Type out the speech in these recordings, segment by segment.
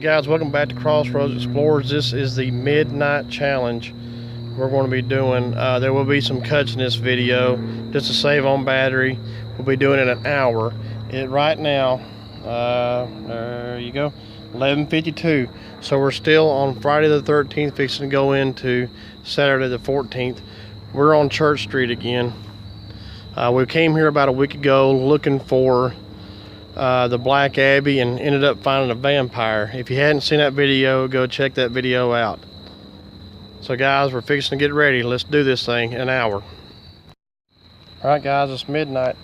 Guys, welcome back to Crossroads Explorers. This is the Midnight Challenge we're going to be doing. There will be some cuts in this video just to save on battery. We'll be doing it an hour. Right now, there you go, 11:52. So we're still on Friday the 13th, fixing to go into Saturday the 14th. We're on Church Street again. We came here about a week ago looking for the Black Abbey and ended up finding a vampire. If you hadn't seen that video, go check that video out. So guys, we're fixing to get ready. Let's do this thing in an hour. Alright guys, it's midnight.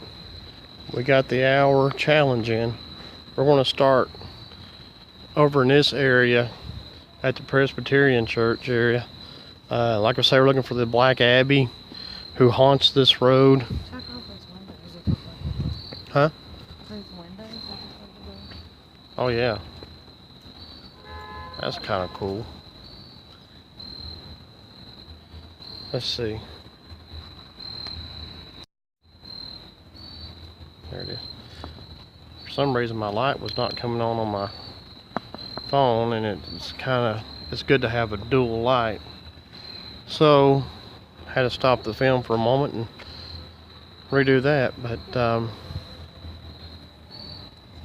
We got the hour challenge in. We're going to start over in this area at the Presbyterian Church area. Like I say, we're looking for the Black Abbey who haunts this road. Check out those windows. Huh? Those windows. Oh yeah, that's kind of cool. Let's see. There it is. For some reason my light was not coming on my phone, and it's good to have a dual light. So I had to stop the film for a moment and redo that, but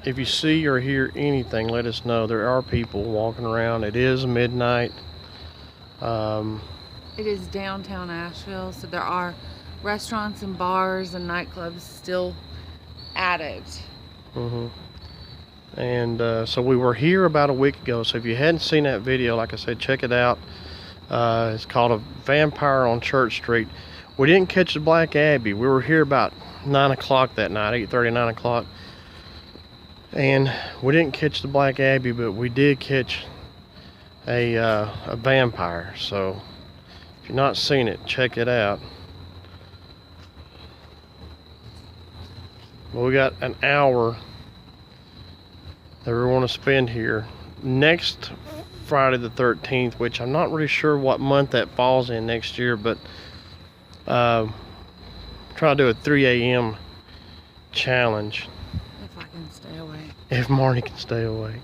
if you see or hear anything, let us know. There are people walking around. It is midnight. It is downtown Asheville, so there are restaurants and bars and nightclubs still at it. And so we were here about a week ago. So if you hadn't seen that video, like I said, check it out. It's called A Vampire on Church Street. We didn't catch the Black Abbey. We were here about 9 o'clock that night, 8:30, 9 o'clock. And we didn't catch the Black Abbey, but we did catch a vampire. So if you've not seen it, check it out. Well, we got an hour that we want to spend here. Next Friday the 13th, which I'm not really sure what month that falls in next year, but try to do a 3 a.m. challenge. If I can stay awake. If Marnie can stay awake.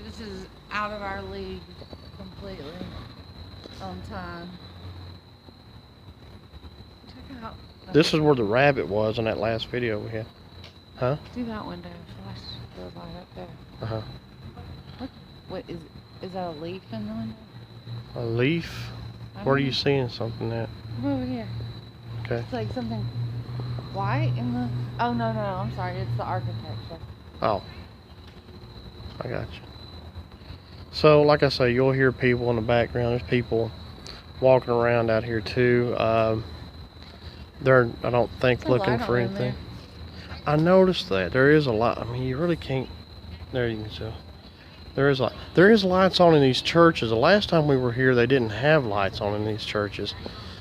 This is out of our league completely on time. Check out. This is where the rabbit was in that last video we had. Huh? Do that window. Flash the light up there. Uh-huh. What is that, a leaf in the window? A leaf? Where are you seeing something at? Come over here. Okay. It's like something white in the... Oh, no, I'm sorry. It's the architecture. Oh. I got you. So, like I say, you'll hear people in the background. There's people walking around out here, too. They're, I don't think, looking for anything. I noticed that. There is a lot. I mean, you really can't... There you can see. There is lights on in these churches. The last time we were here, they didn't have lights on in these churches.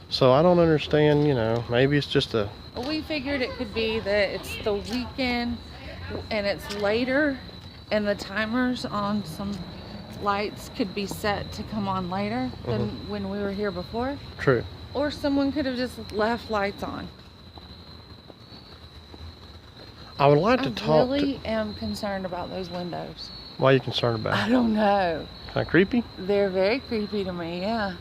So I don't understand, you know, maybe it's just a... Well, we figured it could be that it's the weekend and it's later, and the timers on some lights could be set to come on later than when we were here before. True. Or someone could have just left lights on. I would like to talk I really am concerned about those windows. Why are you concerned about it? I don't know. Kind of creepy? They're very creepy to me, yeah.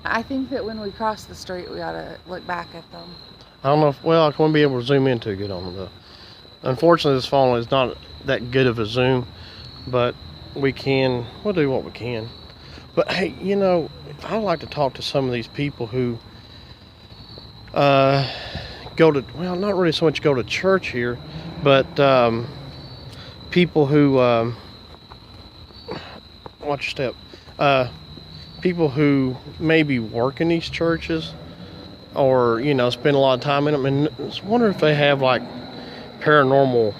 I think that when we cross the street, we ought to look back at them. I don't know if, well, I won't be able to zoom in too good on them though. Unfortunately, this phone is not that good of a zoom, but we'll do what we can. But hey, you know, I'd like to talk to some of these people who go to, well, not really so much go to church here, but people who watch your step, people who maybe work in these churches, or you know, spend a lot of time in them, and I just wonder if they have like paranormal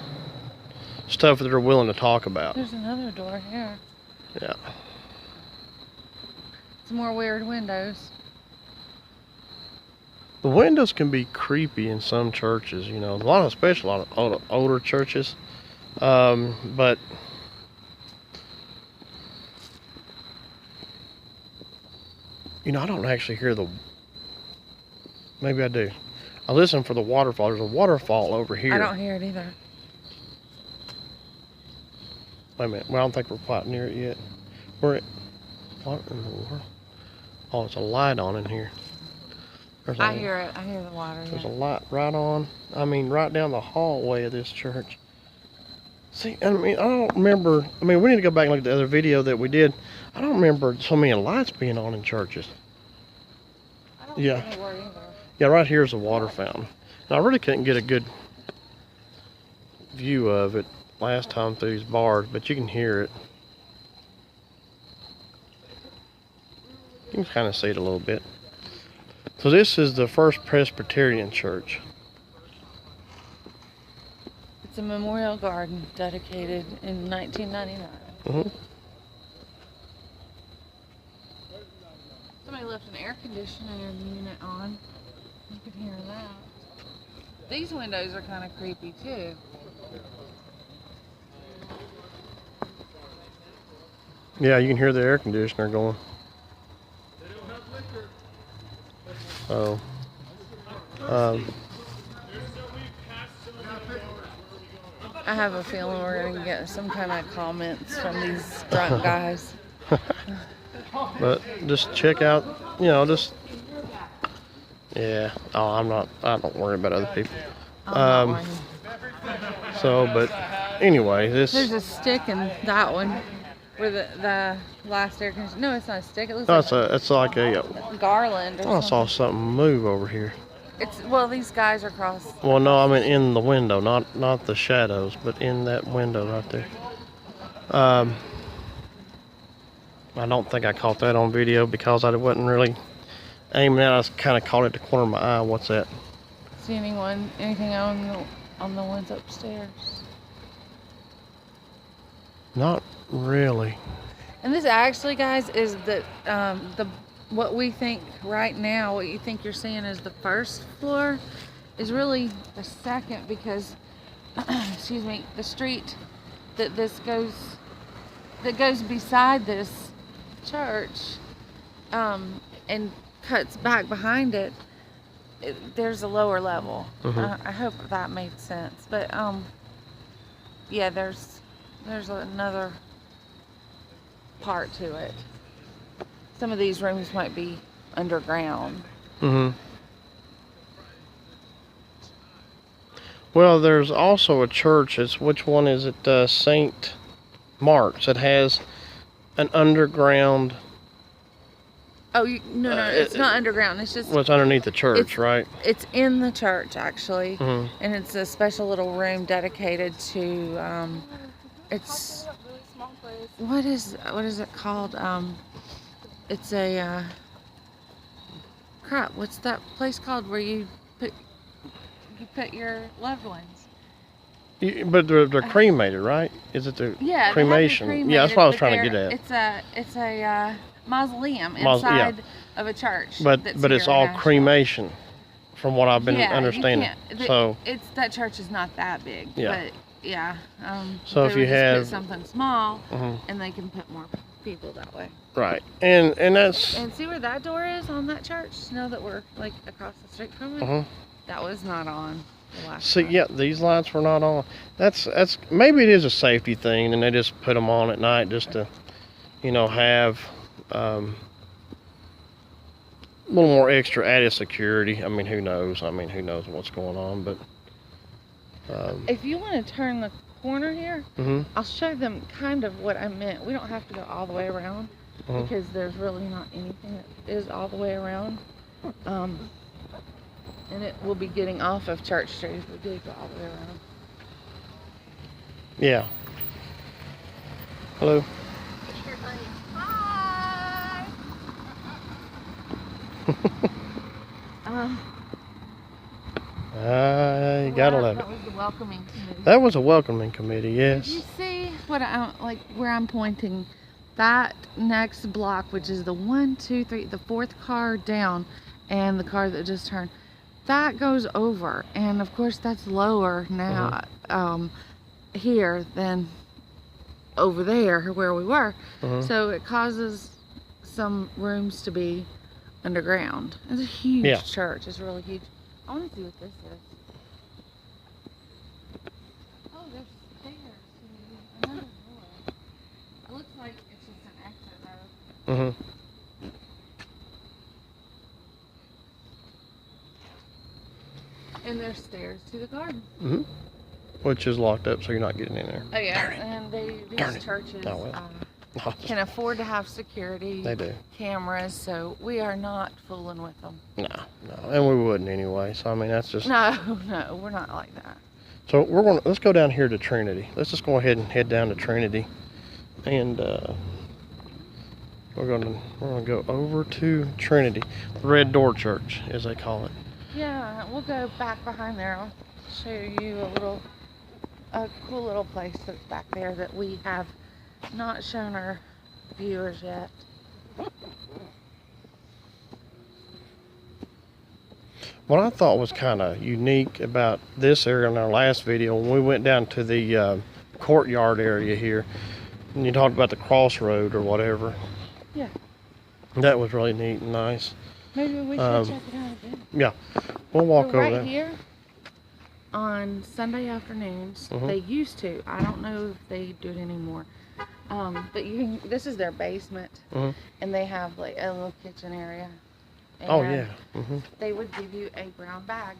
stuff that they're willing to talk about. There's another door here. Yeah. Some more weird windows. The windows can be creepy in some churches, you know, especially a lot of older churches. But you know, I don't actually hear maybe I do. I listen for the waterfall. There's a waterfall over here. I don't hear it either. Wait a minute. Well, I don't think we're quite near it yet. We're at, what in the world? Oh, it's a light on in here. I hear it. I hear the water. There's a Yeah. light right on. I mean, right down the hallway of this church. See, I mean, I don't remember. I mean, we need to go back and look at the other video that we did. I don't remember so many lights being on in churches. I don't Yeah. see anywhere either. Yeah, right here is a water fountain. And I really couldn't get a good view of it last time through these bars, but you can hear it. You can kind of see it a little bit. So this is the First Presbyterian Church. It's a memorial garden dedicated in 1999. Mm-hmm. Somebody left an air conditioning unit on. You can hear that. These windows are kind of creepy too. Yeah, you can hear the air conditioner going. So, I have a feeling we're gonna get some kind of comments from these drunk guys. but just check out, yeah. Oh, I don't worry about other people. I'm not worried. So, but anyway, There's this, a stick in that one where the last air conditioner. No, it's not a stick. It looks oh, like it's like a, a garland or I saw something. something move over here. Well, these guys are across. Well, no, I mean in the window, not the shadows, but in that window right there. I don't think I caught that on video because I wasn't really aiming at it. I just kind of caught it at the corner of my eye. What's that? See anything on the ones upstairs? Not really. And this actually, guys, is the what we think right now. What you think you're seeing is the first floor, is really the second because, excuse me, the street that goes beside this church, and cuts back behind it. There's a lower level. Mhm. I hope that made sense. But yeah, there's another part to it. Some of these rooms might be underground. Mm-hmm. Well, there's also a church. Which one is it? St. Mark's. It has an underground. Oh, no, it's not underground. It's just Well, it's underneath the church, It's- right? it's in the church actually, Mhm. and it's a special little room dedicated to. It's what is it called? It's a crap. What's that place called where you put your loved ones? But they're cremated, right? Is it the Yeah, they have them cremation? Yeah, that's what I was cremated, trying to but get at. It's a mausoleum Yeah. inside of a church. But that's it's here in all Nashville. cremation, from what I've been Yeah, you understanding. can't- So it's that church is not that big. Yeah. But yeah. So if they you would just have- put something small, mhm, and they can put more people that way. right, and that's And see where that door is on that church? Know that we're like across the street from it. mhm. That was not on the last. See, time. yeah, these lights were not on. That's maybe it is a safety thing, and they just put them on at night just to, have a little more extra added security. I mean, who knows? I mean, who knows what's going on? But If you want to turn the corner here, mhm, I'll show them kind of what I meant. We don't have to go all the way around mhm. because there's really not anything that is all the way around. And it will be getting off of Church Street if we did go all the way around. Yeah. Hello. Hi. You gotta love it. That was the welcoming committee. That was a welcoming committee, Did you yes. see what where I'm pointing? That next block, which is the 1, 2, 3, the fourth car down, and the car that just turned, that goes over, and of course that's lower now here than over there where we were. Mhm. So it causes some rooms to be underground. It's a huge Yeah. church. It's really huge. I want to see what this is. Oh, there's stairs to another floor. looks like it's just an exit though. Mm-hmm. And there's stairs to the garden. Mm-hmm. Which is locked up, so you're not getting in there. Oh yeah, and these churches can afford to have security They do. cameras, so we are not fooling with them. No, and we wouldn't anyway. So I mean, that's just No, we're not like that. So let's go down here to Trinity. Let's just go ahead and head down to Trinity, and we're gonna go over to Trinity, the Red Door Church, as they call it. Yeah, we'll go back behind there. I'll show you a cool little place that's back there that we have not shown our viewers yet. What I thought was kind of unique about this area in our last video, when we went down to the courtyard area here, and you talked about the crossroad or whatever. Yeah. That was really neat and nice. Maybe we should check it out again. Yeah, we'll walk over right there. Here on Sunday afternoons, they used to. I don't know if they do it anymore. But this is their basement, and they have like a little kitchen area. Oh yeah. They would give you a brown bag.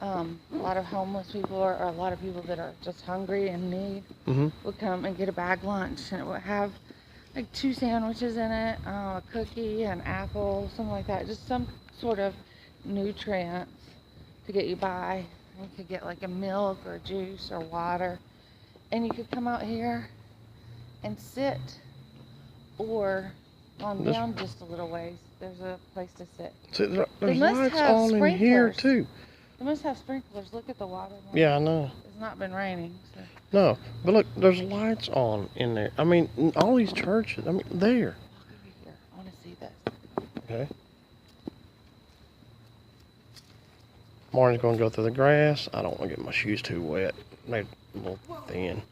A lot of homeless people or a lot of people that are just hungry and need would come and get a bag lunch, and it would have like 2 sandwiches in it, a cookie, an apple, something like that. Just some sort of nutrients to get you by. You could get like a milk or juice or water, and you could come out here and sit, or on down just a little ways. There's a place to sit. So there's must lights have on in here sprinklers. too. They must have sprinklers. Look at the water. Yeah, I know. It's not been raining. So. No, but look, there's lights on in there. I mean, all these churches. I mean, there. Walk over here. I want to see this. Okay. Marnie's gonna go through the grass. I don't want to get my shoes too wet. They're a little thin.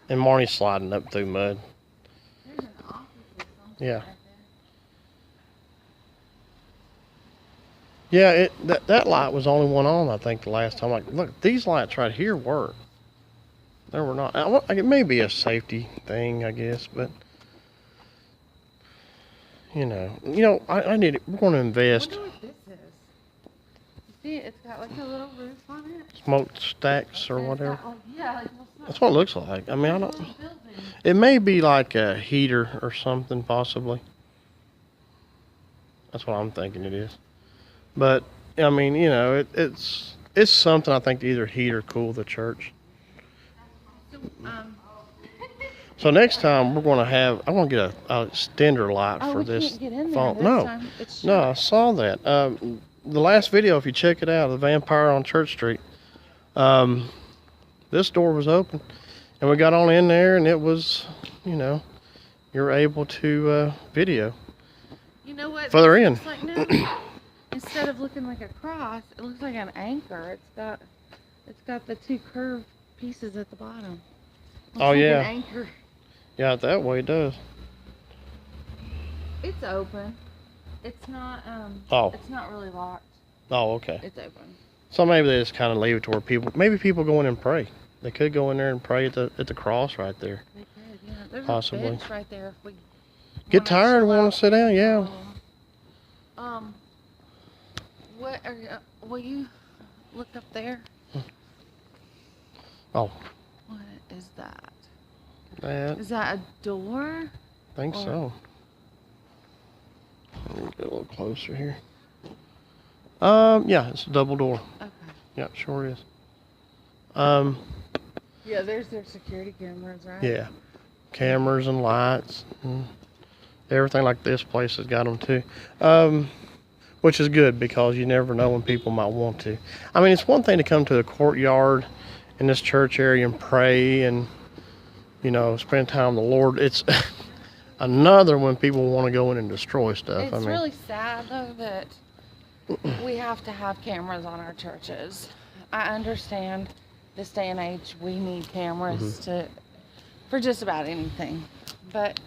And Marnie's sliding up through mud. There's an office or something Yeah. right there. Yeah, that light was the only one on, I think, the last time. Like, look, these lights right here work. There were not. It may be a safety thing, I guess, but you know, I need it. We're going to invest. I wonder what this is. You see, it's got like a little roof on it. Smokestacks or And it's whatever. got, like, yeah, like little smoke. That's what it looks like. I mean, I don't. Little building. It may be like a heater or something, possibly. That's what I'm thinking it is. But I mean, you know, it's something I think to either heat or cool the church. So next time I'm going to get a extender light for we this can't get in there phone. this No, time. It's no, shut. I saw that. The last video, if you check it out, the vampire on Church Street. This door was open, and we got on in there, and it was, you know, you're able to video. You know what? Further this in. looks like now? Instead of looking like a cross, it looks like an anchor. It's got the 2 curved pieces at the bottom. Looks Oh, like yeah. An anchor. Yeah, that way it does. It's open. It's not. Oh. It's not really locked. Oh, okay. It's open. So maybe they just kind of leave it to where maybe people go in and pray. They could go in there and pray at the cross right there. They could. Yeah. There's Possibly. a bench right there. If we Get tired and want to sit down, yeah. What are you? Will you look up there? Oh. What is that? That, Is that a door? I think Or- so. Let me get a little closer here. Yeah, it's a double door. Okay. Yeah, sure is. Yeah, there's their security cameras, right? Yeah, cameras and lights, and everything like this place has got them too. Which is good because you never know when people might want to. I mean, it's one thing to come to the courtyard in this church area and pray and, you know, spend time with the Lord. It's another when people want to go in and destroy stuff. It's I mean, really sad though that we have to have cameras on our churches. I understand this day and age we need cameras for just about anything, but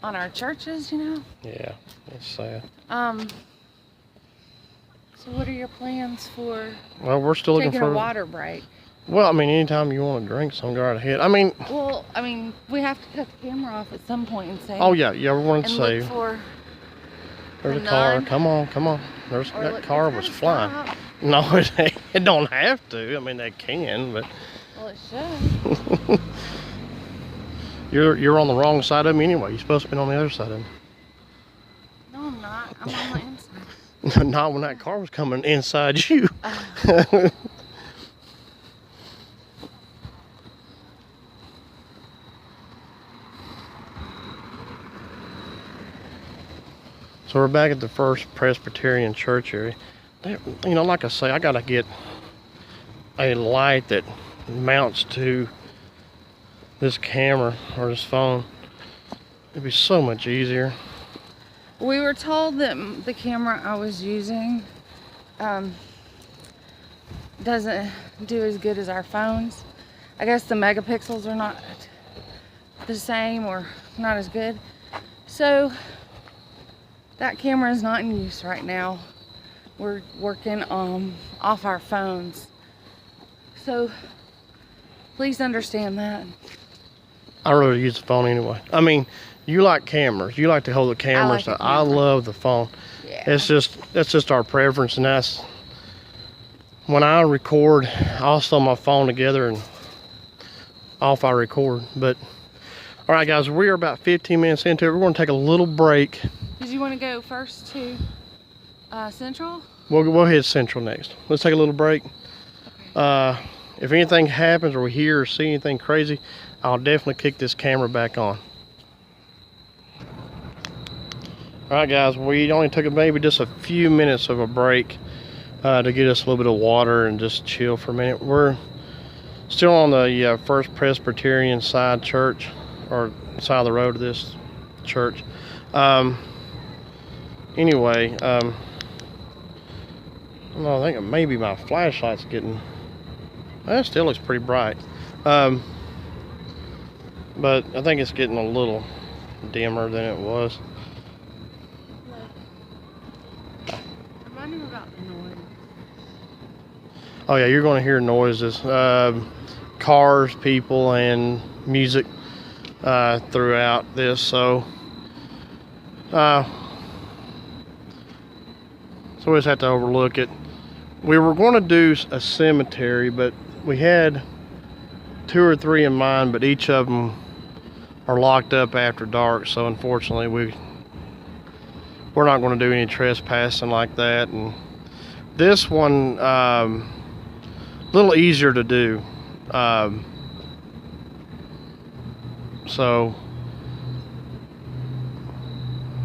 on our churches, you know. yeah, it's sad. So what are your plans for Well, we're still looking taking for. a water break? Well, I mean, anytime you want to drink, some go right ahead. I mean, Well, I mean, we have to cut the camera off at some point and save. oh yeah, you ever wanted to and look save? for There's a the car. nun. Come on, come on. There's Or that look, car it's was gotta flying. stop. No, it don't have to. I mean, they can, but Well, it should. you're on the wrong side of me anyway. You're supposed to be on the other side of me. No, I'm not. I'm on the inside. Not when that car was coming inside you. So we're back at the First Presbyterian Church area. You know, like I say, I gotta get a light that mounts to this camera or this phone. It'd be so much easier. We were told that the camera I was using doesn't do as good as our phones. I guess the megapixels are not the same or not as good. So that camera is not in use right now. We're working off our phones. So please understand that. I really use the phone anyway. I mean, you like cameras. You like to hold the camera. like the I camera. love the phone. Yeah. That's just our preference, and that's when I record, I'll throw my phone together and off I record. But all right, guys, we are about 15 minutes into it. We're going to take a little break. Did you want to go first to Central? We'll hit Central next. Let's take a little break. If anything happens or we hear or see anything crazy, I'll definitely kick this camera back on. All right, guys, we only took maybe just a few minutes of a break to get us a little bit of water and just chill for a minute. We're still on the First Presbyterian side church, or side of the road of this church. Anyway, I don't know, I think maybe my flashlight's getting, well, it still looks pretty bright. But I think it's getting a little dimmer than it was. Remind him about the noise. Oh yeah, you're going to hear noises, cars, people, and music throughout this. So we just have to overlook it. We were going to do a cemetery, but we had 2 or 3 in mind, but each of them are locked up after dark. So unfortunately, we're not going to do any trespassing like that. And this one, a little easier to do. So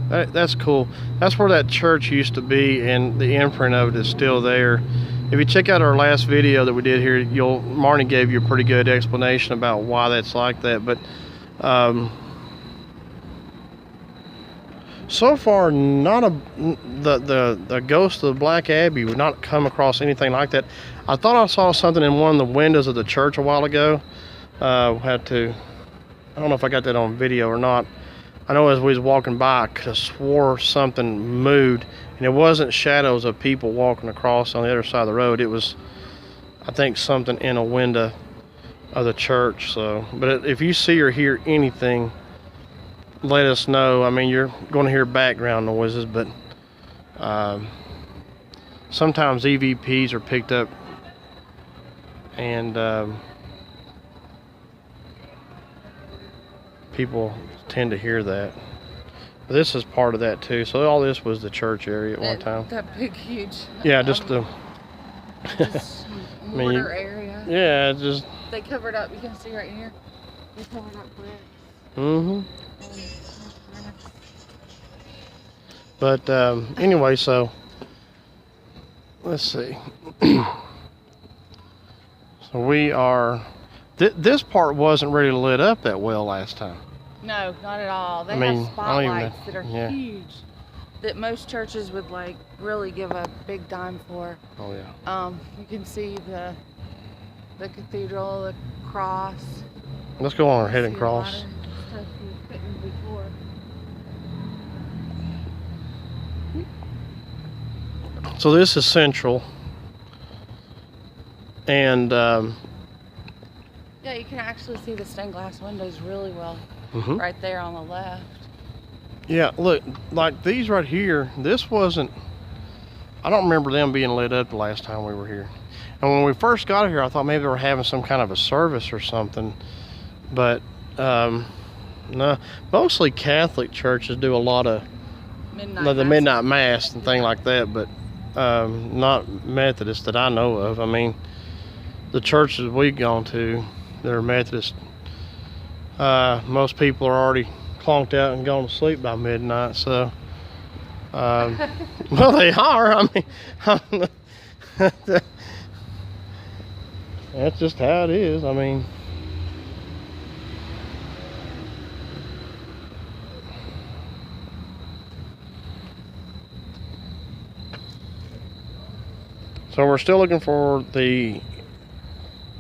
that's cool. That's where that church used to be, and the imprint of it is still there. If you check out our last video that we did here, Marnie gave you a pretty good explanation about why that's like that. But so far, the ghost of the Black Abbey would not come across anything like that. I thought I saw something in one of the windows of the church a while ago. I don't know if I got that on video or not. I know as we was walking by, I could have swore something moved, and it wasn't shadows of people walking across on the other side of the road. It was, I think, something in a window of the church. So, but if you see or hear anything, let us know. I mean, you're going to hear background noises, but sometimes EVPs are picked up, and people tend to hear that. But this is part of that too. So all this was the church area at one time. That big, huge. Yeah, just the Just mean, mortar area. yeah, just They covered up. You can see right here. They covered up bricks. But anyway, so let's see. So we are. This part wasn't really lit up that well last time. No, not at all. They I mean, have I don't even spotlights that are yeah. huge, that most churches would like really give a big dime for. Oh yeah. You can see the cathedral, the cross. Let's go on ahead and See a lot cross. of stuff you couldn't before. So this is Central, and Yeah, you can actually see the stained glass windows really well Hmm. right there on the left. Yeah, look, like these right here, this wasn't, I don't remember them being lit up the last time we were here. And when we first got here, I thought maybe they were having some kind of a service or something. But, no, mostly Catholic churches do a lot of Midnight the mass. midnight mass and thing like that, but not Methodist that I know of. I mean, the churches we've gone to, they're Methodist. Most people are already clonked out and gone to sleep by midnight, so well, they are. I mean, that's just how it is. I mean, so we're still looking for the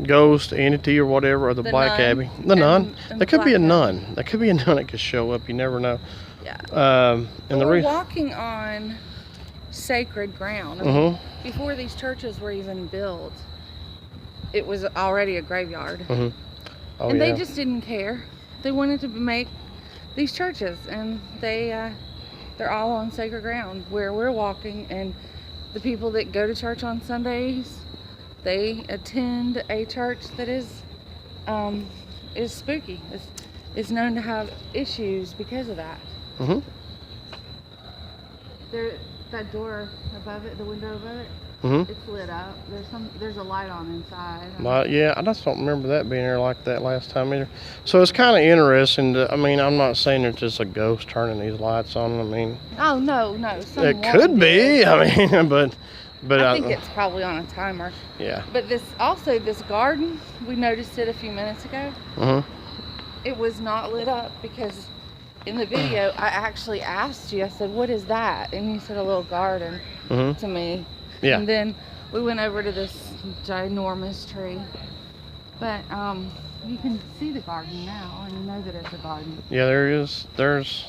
ghost entity or whatever, or the Black nun Abbey. The nun. and There could be a Black nun. There could be a nun that could show up. You never know. Yeah. And But the we're walking on sacred ground. I mean, before these churches were even built, it was already a graveyard. Oh, And yeah. they just didn't care. They wanted to make these churches, and they're all on sacred ground where we're walking. And the people that go to church on Sundays, they attend a church that is spooky. Is known to have issues because of that. Mhm. There, that door above it, the window above it, Mhm. it's lit up. There's a light on inside. Yeah, I just don't remember that being there like that last time either. So it's kind of interesting. I mean, I'm not saying there's just a ghost turning these lights on. I mean, Oh no. it someone could be. did. I mean, but I think it's probably on a timer. yeah. But this garden, we noticed it a few minutes ago. Mhm. It was not lit up because in the video I actually asked you. I said, "What is that?" And you said a little garden Mhm. to me. Yeah. And then we went over to this ginormous tree. But you can see the garden now, and you know that it's a garden. Yeah, there is. There's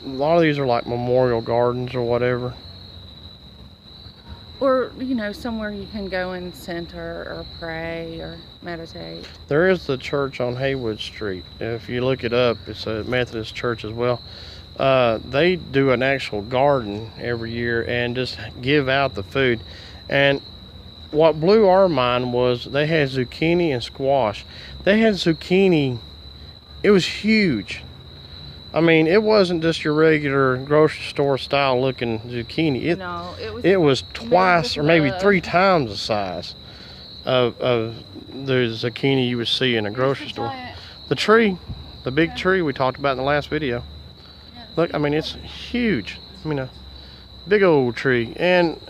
a lot of these are like memorial gardens or whatever. Or, somewhere you can go and center or pray or meditate. There is the church on Haywood Street. If you look it up, it's a Methodist church as well. They do an actual garden every year and just give out the food. And what blew our mind was they had zucchini and squash. They had zucchini. It was huge. I mean, it wasn't just your regular grocery store style looking zucchini. No, It was twice or maybe love. 3 times the size of the zucchini you would see in a grocery store. The tree, the big tree we talked about in the last video. Look, I mean, it's huge. I mean, a big old tree. And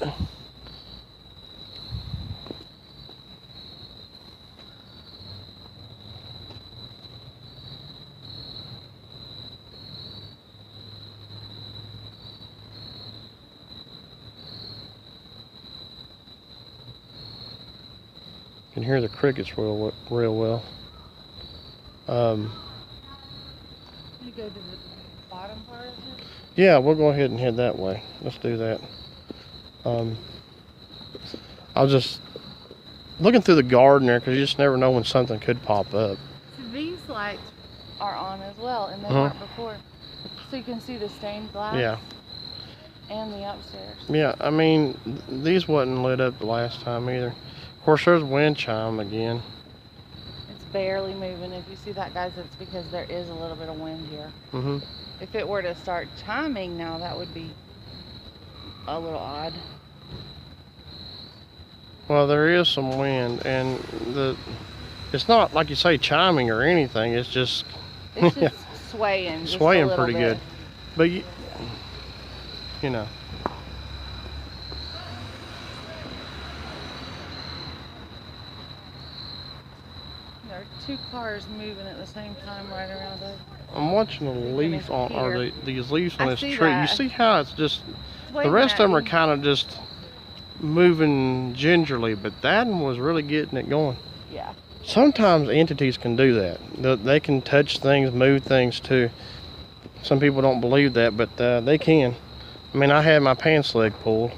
you can hear the crickets real well. You go to the bottom part of it? Yeah, we'll go ahead and head that way. Let's do that. I was just looking through the garden there because you just never know when something could pop up. So these lights are on as well, and they Uh-huh. weren't before. So you can see the stained glass Yeah. and the upstairs. Yeah, I mean, these wasn't lit up the last time either. Of course, there's wind chime again. It's barely moving. If you see that, guys, it's because there is a little bit of wind here. Hmm. If it were to start chiming now, that would be a little odd. Well, there is some wind, and it's not like you say chiming or anything. It's just It's just swaying. Just swaying a little pretty bit. good. But you know. There are 2 cars moving at the same time right around us. I'm watching a leaf on, or here. these leaves on I this see tree. that. You see how it's just, It's the waving rest at of them are me. kind of just moving gingerly, but that one was really getting it going. Yeah. Sometimes entities can do that. They can touch things, move things too. Some people don't believe that, but they can. I mean, I had my pants leg pulled.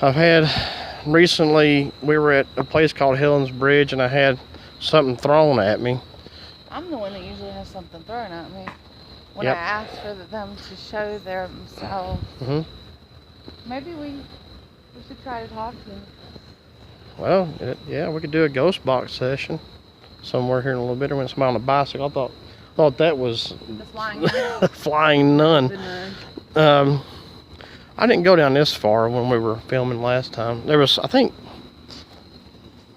I've had recently we were at a place called Helen's Bridge, and I had something thrown at me. I'm the one that usually has something thrown at me. When Yep. I ask for them to show themselves, Mhm. maybe we should try to talk to them. Well, yeah, we could do a ghost box session somewhere here in a little bit. When somebody on a bicycle, thought that was The flying nun. flying nun. The nun. I didn't go down this far when we were filming last time. There was, I think,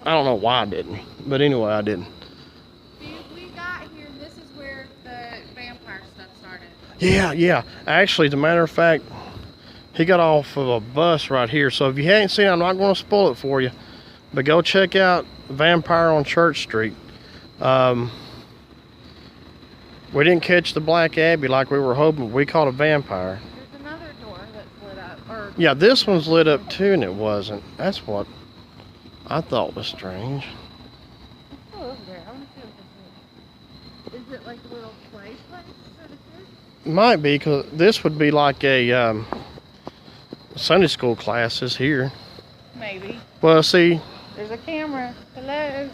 I don't know why I didn't, but anyway, I didn't. We got here, and this is where the vampire stuff started. Yeah. Actually, as a matter of fact, he got off of a bus right here. So if you hadn't seen it, I'm not going to spoil it for you. But go check out Vampire on Church Street. We didn't catch the Black Abbey like we were hoping. We caught a vampire. There's another door that's lit up. Or Yeah, this one's lit up too, and it wasn't. That's what I thought was strange. it's still over there. I want to see what this is. Is it like a little play place for the kids? Might be, because this would be like a Sunday school classes here. Maybe. Well, see, There's a camera. Hello.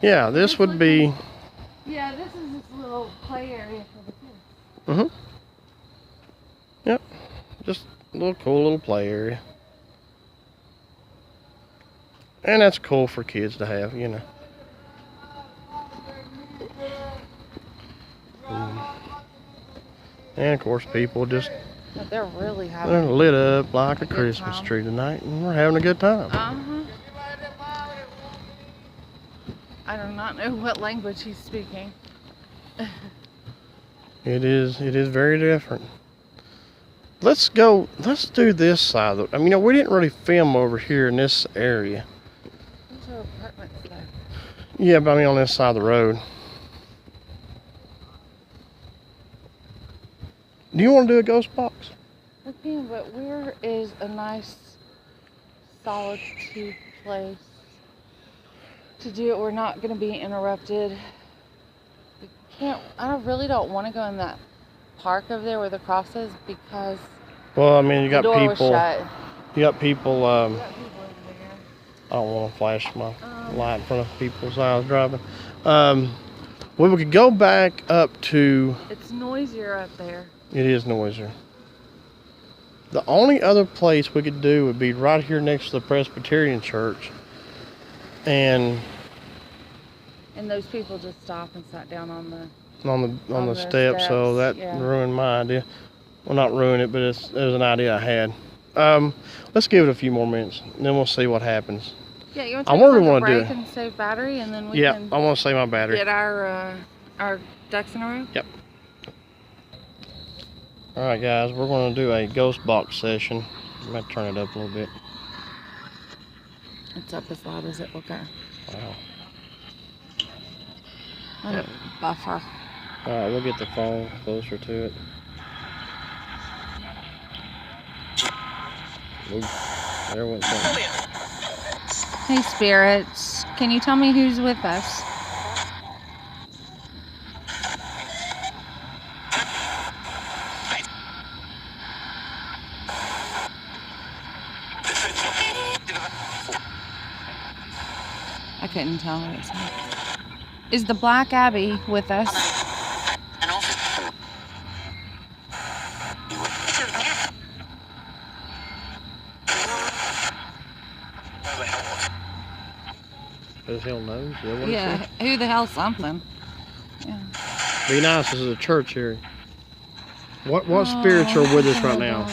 yeah, this would be. Yeah, this is this little play area for the kids. Yep, just a little cool little play area. And that's cool for kids to have, you know. And of course, people just But they're really having they're lit up like a good Christmas time. tree tonight, and we're having a good time. I do not know what language he's speaking. It is very different. Let's do this side of the, you know, we didn't really film over here in this area. These are apartments though. Yeah, but I mean on this side of the road. Do you want to do a ghost box? We can, but where is a nice solitude place to do it? We're not going to be interrupted. We can't. I really don't want to go in that park over there where the cross is because Well, I mean, you got the door was people. shut. You got people. We got people over there. I don't want to flash my light in front of people as I was driving. Well, we could go back up to. It's noisier up there. It is noisier. The only other place we could do would be right here next to the Presbyterian Church. And those people just stopped and sat down on the. on On the the steps, so that steps, yeah. ruined my idea. Well, not ruin it, but it was an idea I had. Let's give it a few more minutes, and then we'll see what happens. Yeah, you want I to really take a wanna do break it. and save battery, and then we Yeah, can I want to save my battery. get our ducks in a row. Yep. All right, guys, we're going to do a ghost box session. I'm going to turn it up a little bit. It's up as loud as it will go. Wow. Let it buffer. All right, we'll get the phone closer to it. Ooh, there went something. Hey, spirits, can you tell me who's with us? I couldn't tell what it said. Is the Black Abbey with us? Who the hell knows? Is that what it Yeah, said? who the hell something? Yeah. Be nice, this is a church area. What spirits are with us right now?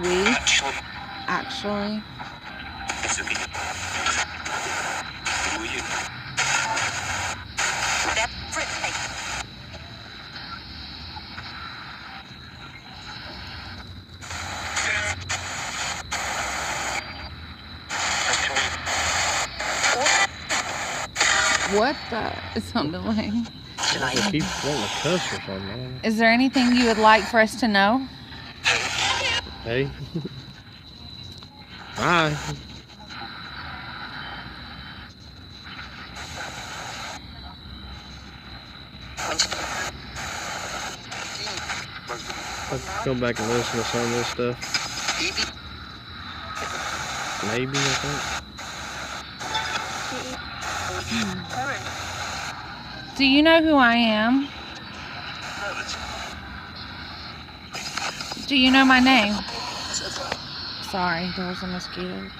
We actually. What the? It's on delay. They keep wanting to cuss or something. Man. Is there anything you would like for us to know? Hey. Bye. Let's go back and listen to some of this stuff. Maybe, I think. Do you know who I am? Do you know my name? Sorry, there was a mosquito.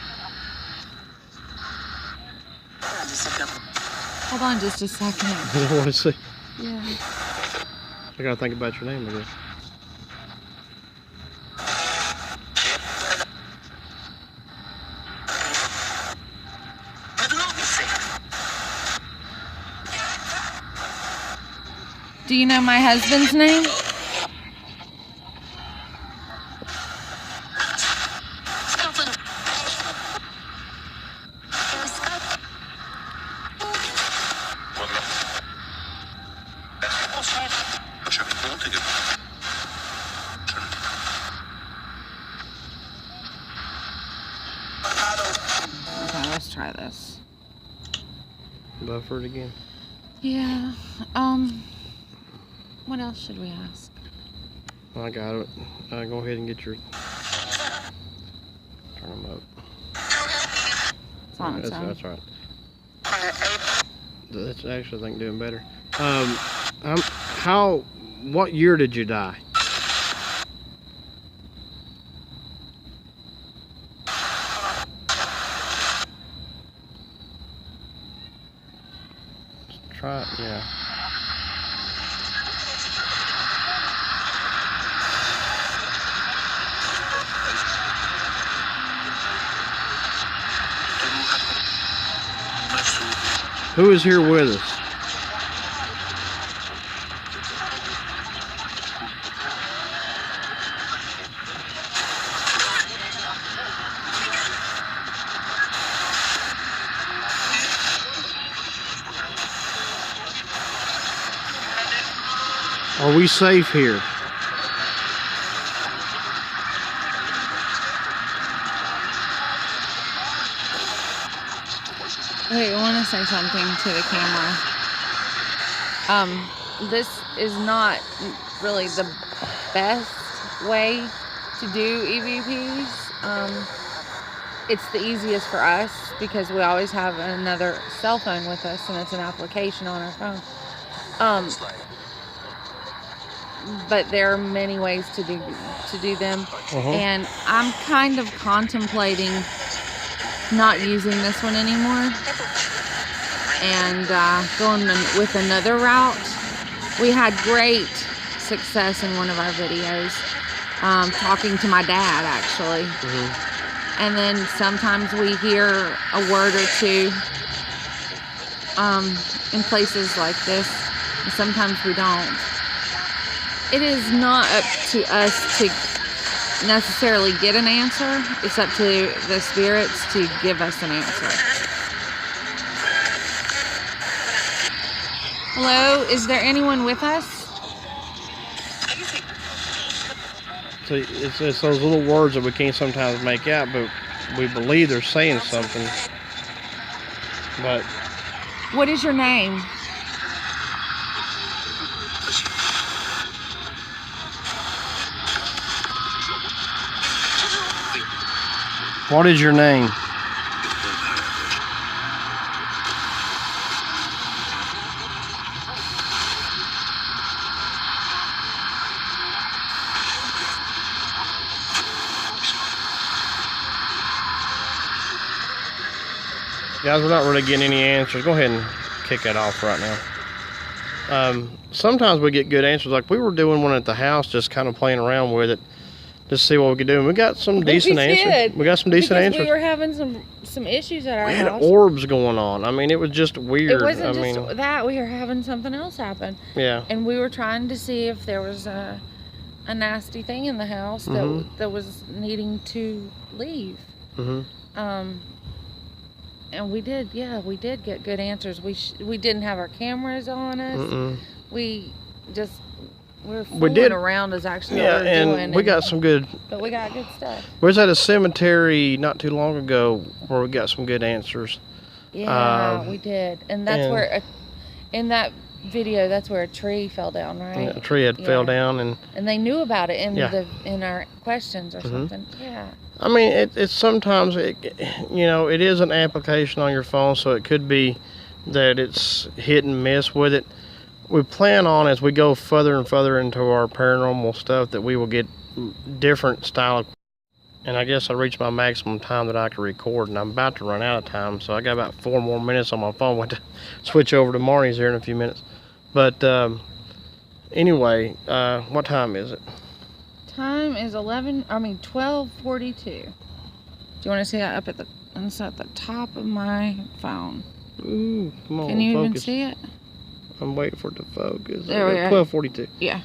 Hold on just a second. You don't want to see? Yeah. I gotta think about your name again. Do you know my husband's name? Okay, let's try this. Buffer it again. Yeah. What else should we ask? I got it. Go ahead and get your. Turn them up. It's on its own. That's right. That's actually, I think, doing better. What year did you die? Try it, yeah. Who is here with us? Are we safe here? Wait, I want to say something to the camera. This is not really the best way to do EVPs. It's the easiest for us because we always have another cell phone with us, and it's an application on our phone. But there are many ways to do them, and I'm kind of contemplating not using this one anymore and going with another route. We had great success in one of our videos, talking to my dad actually, and then sometimes we hear a word or two in places like this, and sometimes we don't. It is not up to us to necessarily get an answer. It's up to the spirits to give us an answer. Hello, is there anyone with us? So it's those little words that we can't sometimes make out, but we believe they're saying something. But what is your name? what is your name? Guys, we're not really getting any answers. Go ahead and kick that off right now. Sometimes we get good answers. Like we were doing one at the house, just kind of playing around with it, just to see what we could do. And we got some decent answers. We got some decent answers. We were having some issues at our house. We had orbs going on. I mean, it was just weird. It wasn't just that. We were having something else happen. Yeah. And we were trying to see if there was a nasty thing in the house that was needing to leave. And we did get good answers. We didn't have our cameras on us. We were fooling around is actually what we were doing. And we got some good. But we got good stuff. We was at a cemetery not too long ago where we got some good answers. Yeah, we did, and that's where in that video, that's where a tree fell down, right? A tree had fell down, and they knew about it in Yeah. in our questions or something. Yeah. I mean, it's sometimes, you know, it is an application on your phone, so it could be that it's hit and miss with it. We plan on, as we go further and further into our paranormal stuff, that we will get different style. And I guess I reached my maximum time that I can record, and I'm about to run out of time, so I got about 4 more minutes on my phone. I want to switch over to Marnie's here in a few minutes. But anyway, what time is it? Time is 12:42. Do you want to see that up at it's at the top of my phone? Ooh, come on, Can you focus. even see it? I'm waiting for it to focus. There we are. 12:42. Yeah.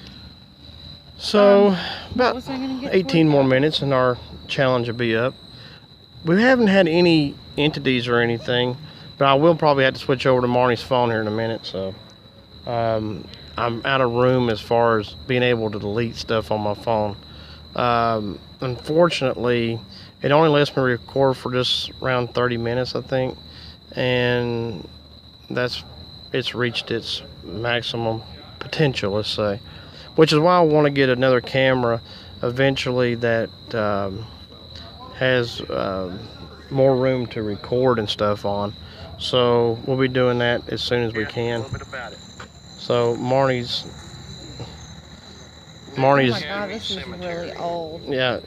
So What about was I gonna get 18 for more you? minutes and our challenge will be up. We haven't had any entities or anything, but I will probably have to switch over to Marnie's phone here in a minute. So I'm out of room as far as being able to delete stuff on my phone. Unfortunately, it only lets me record for just around 30 minutes, I think, and it's reached its maximum potential, let's say, which is why I want to get another camera eventually that has more room to record and stuff on. So we'll be doing that as soon as we can. So Marnie's Oh my God, this is really old. yeah.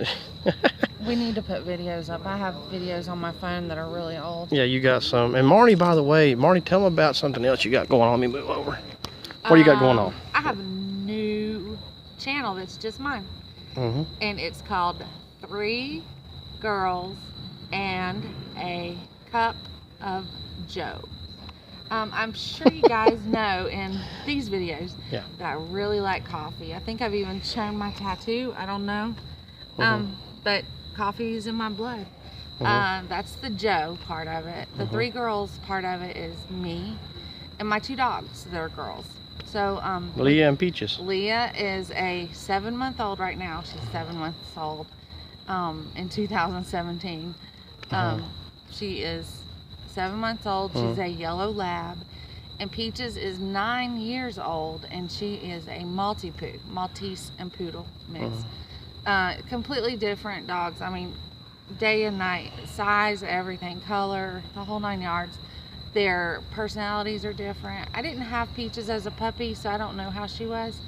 We need to put videos up. I have videos on my phone that are really old. Yeah, you got some. And Marnie, by the way, Marnie, tell them about something else you got going on. Let me move over. What do you got going on? I have a new channel that's just mine. Mm-hmm. And it's called 3 Girls and a Cup of Joe. I'm sure you guys know in these videos Yeah. that I really like coffee. I think I've even shown my tattoo. I don't know. But coffee is in my blood. That's the Joe part of it. The 3 girls part of it is me and my 2 dogs. They're girls. So Leah and Peaches. Leah is a 7-month-old right now. She's 7 months old in 2017. She is 7 months old. She's a yellow lab. And Peaches is 9 years old, and she is a Maltese and Poodle mix. Completely different dogs. I mean, day and night, size, everything, color, the whole 9 yards. Their personalities are different. I didn't have Peaches as a puppy, so I don't know how she was.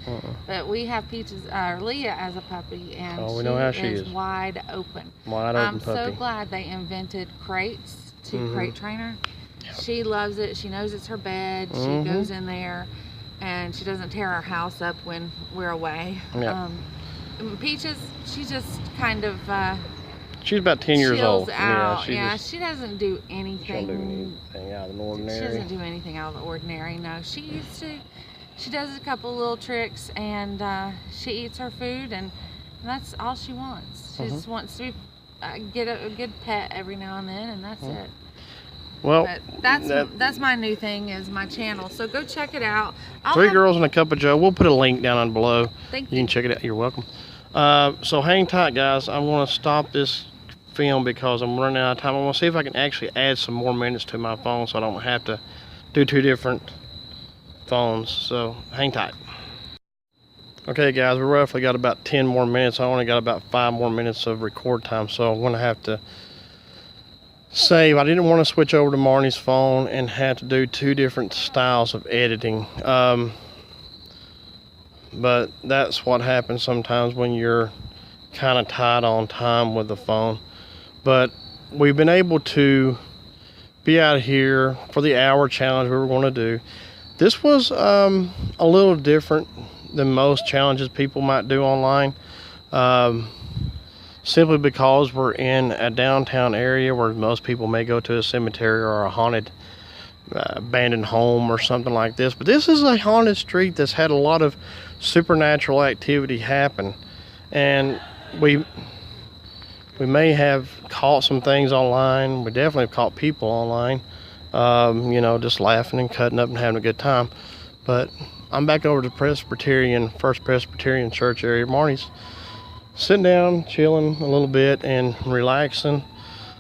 But we have Leah as a puppy, and we know how she is is. wide open. Wide open I'm puppy. so glad they invented crates to crate train her. She loves it. She knows it's her bed. She goes in there, and she doesn't tear our house up when we're away. Yeah. Peaches, she just kind of She's about 10 years chills old. out. Yeah, she doesn't do she anything. don't do anything out of the ordinary. She doesn't do anything out of the ordinary. No, she does a couple little tricks, and she eats her food, and that's all she wants. She just wants to get a good pet every now and then, and that's it. Well, But that's my new thing, is my channel. So go check it out. 3 Girls and a Cup of Joe. We'll put a link down on below. Thank You you. can check it out. You're welcome. So hang tight, guys. I want to stop this film because I'm running out of time. I want to see if I can actually add some more minutes to my phone so I don't have to do 2 different phones. So hang tight. Okay, guys, we roughly got about 10 more minutes. I only got about 5 more minutes of record time, so I'm going to have to save. I didn't want to switch over to Marnie's phone and have to do 2 different styles of editing. But that's what happens sometimes when you're kind of tight on time with the phone. But we've been able to be out here for the hour challenge we were going to do. This was a little different than most challenges people might do online, simply because we're in a downtown area where most people may go to a cemetery or a haunted abandoned home or something like this. But this is a haunted street that's had a lot of supernatural activity happen, and we may have caught some things online. We definitely have caught people online, you know, just laughing and cutting up and having a good time. But I'm back over to First Presbyterian Church area. Marnie's sitting down, chilling a little bit and relaxing,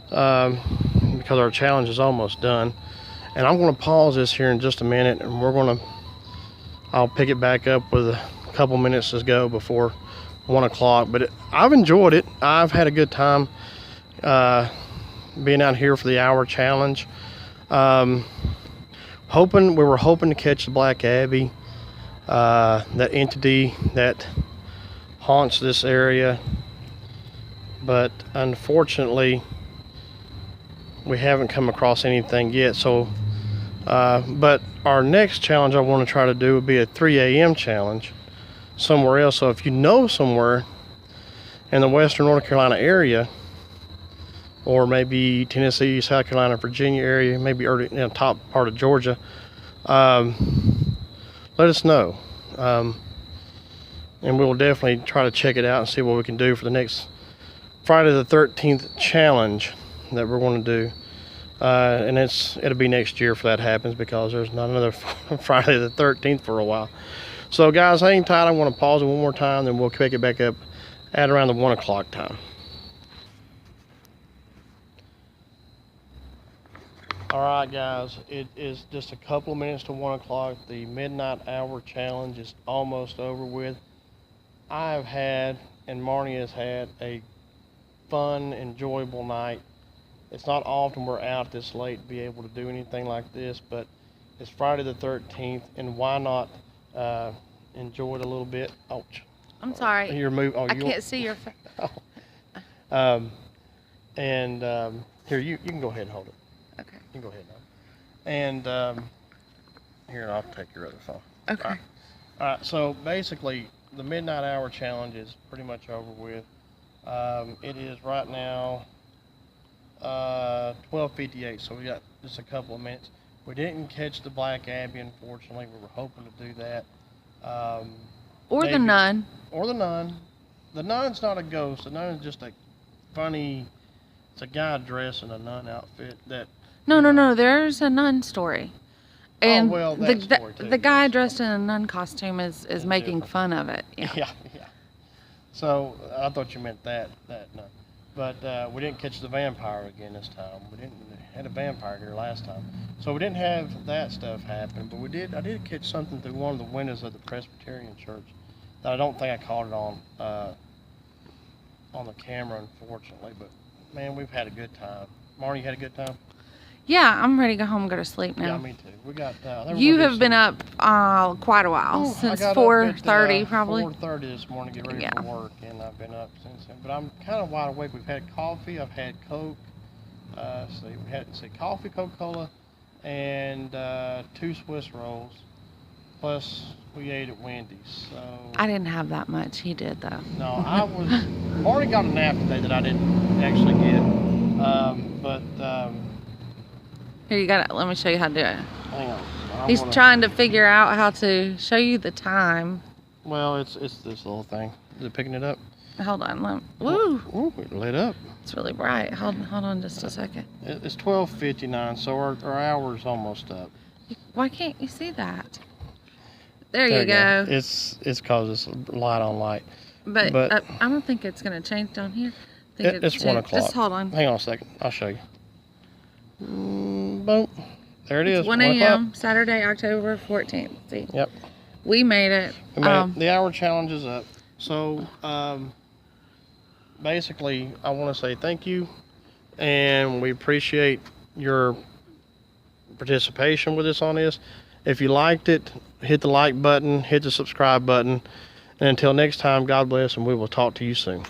because our challenge is almost done. And I'm going to pause this here in just a minute, and we're going to I'll pick it back up with a couple minutes to go before 1 o'clock. But I've enjoyed it. I've had a good time being out here for the hour challenge. We were hoping to catch the Black Abbey, that entity that haunts this area, but unfortunately we haven't come across anything yet. So but our next challenge I want to try to do would be a 3 a.m. challenge somewhere else. So if you know somewhere in the western North Carolina area, or maybe Tennessee, South Carolina, Virginia area, maybe early in the top part of Georgia, let us know. And we'll definitely try to check it out and see what we can do for the next Friday the 13th challenge that we're going to do. And it'll be next year if that happens, because there's not another Friday the 13th for a while. So guys, hang tight. I want to pause it one more time, then we'll pick it back up at around the 1 o'clock time. All right, guys, it is just a couple of minutes to 1 o'clock. The midnight hour challenge is almost over with. I've had, and Marnie has had, a fun, enjoyable night. It's not often we're out this late to be able to do anything like this, but it's Friday the 13th, and why not enjoy it a little bit? Ouch. I'm sorry. You're moving. I can't see your face. Here, you can go ahead and hold it. Okay. You can go ahead now. And here, I'll take your other phone. Okay. All right. So basically, the midnight hour challenge is pretty much over with. It is right now 12:58, so we got just a couple of minutes. We didn't catch the Black Abbey, unfortunately. We were hoping to do that. Or maybe, the nun. Or the nun. The nun's not a ghost. The nun is just a funny. It's a guy dressed in a nun outfit that. No. There's a nun story. And well, that story too. the guy dressed in a nun costume is making fun of it. Yeah. Yeah. So I thought you meant that no. But we didn't catch the vampire again this time. We had a vampire here last time. So we didn't have that stuff happen, but I did catch something through one of the windows of the Presbyterian church that I don't think I caught it on the camera, unfortunately. But man, we've had a good time. Marnie, you had a good time? Yeah, I'm ready to go home and go to sleep now. Yeah, me too. We got. You have been up quite a while, since 4:30 probably. 4:30 this morning, get ready for work, and I've been up since then. But I'm kind of wide awake. We've had coffee. I've had Coke. We had coffee, Coca-Cola, and 2 Swiss rolls. Plus, we ate at Wendy's. So I didn't have that much. He did though. No, Marty got a nap today that I didn't actually get. Here, you got it. Let me show you how to do it. Hang on. He's trying to figure out how to show you the time. Well, it's this little thing. Is it picking it up? Hold on. Woo! Ooh, it lit up. It's really bright. Hold on just a second. It's 12:59, so our hour's almost up. Why can't you see that? There you go. It's because it's light on light. But I don't think it's going to change down here. I think it's 1 o'clock. Just hold on. Hang on a second. I'll show you. Boom. There it is. 1 a.m. Saturday, October 14th. See? Yep. We made it. We made it. The hour challenge is up. So, basically, I want to say thank you, and we appreciate your participation with us on this. If you liked it, hit the like button, hit the subscribe button, and until next time, God bless, and we will talk to you soon.